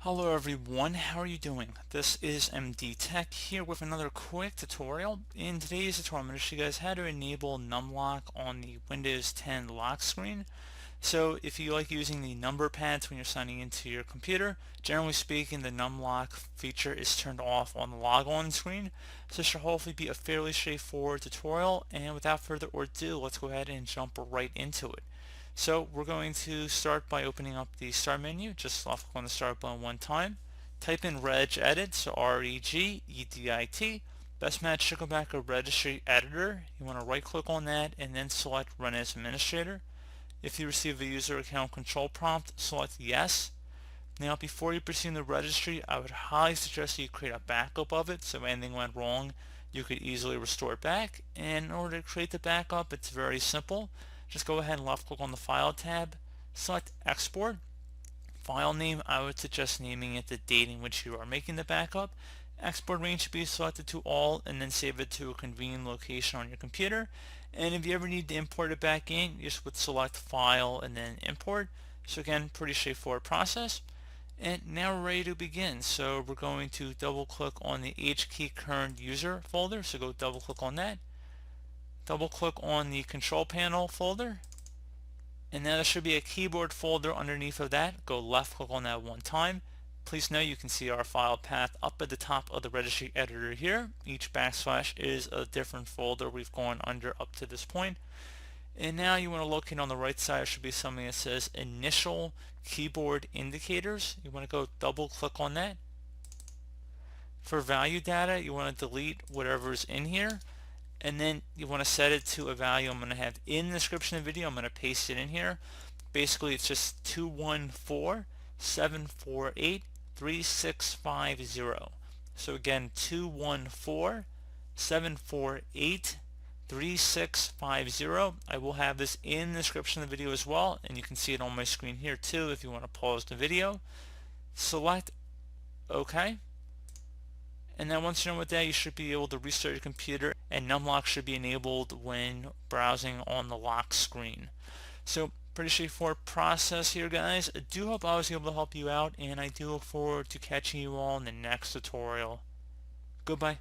Hello everyone, how are you doing? This is MD Tech here with another quick tutorial. In today's tutorial, I'm going to show you guys how to enable NumLock on the Windows 10 lock screen. So if you like using the number pads when you're signing into your computer, generally speaking the NumLock feature is turned off on the logon screen. So this should hopefully be a fairly straightforward tutorial, and without further ado, let's go ahead and jump right into it. So we're going to start by opening up the start menu. Just left click on the start button one time. Type in regedit, so regedit. Best match should go back a registry editor. You want to right click on that and then select run as administrator. If you receive a user account control prompt, select yes. Now before you proceed the registry, I would highly suggest you create a backup of it, so if anything went wrong you could easily restore it back. And in order to create the backup, it's very simple. Just go ahead and left click on the file tab, select export. File name, I would suggest naming it the date in which you are making the backup. Export range should be selected to all, and then save it to a convenient location on your computer. And if you ever need to import it back in, you just would select file and then import. So again, pretty straightforward process. And now we're ready to begin. So we're going to double click on the HKey current user folder. So go double click on that. Double click on the control panel folder. And now there should be a keyboard folder underneath of that. Go left click on that one time. Please note you can see our file path up at the top of the registry editor here. Each backslash is a different folder we've gone under up to this point. And now you want to locate on the right side, there should be something that says initial keyboard indicators. You want to go double click on that. For value data, you want to delete whatever's in here, and then you want to set it to a value I'm going to have in the description of the video. I'm going to paste it in here. Basically it's just 214-748-3650. So again, 214-748-3650. I will have this in the description of the video as well, and you can see it on my screen here too if you want to pause the video. Select OK, and then once you're done with that, you should be able to restart your computer, and NumLock should be enabled when browsing on the lock screen. So pretty straightforward process here, guys. I do hope I was able to help you out, and I do look forward to catching you all in the next tutorial. Goodbye.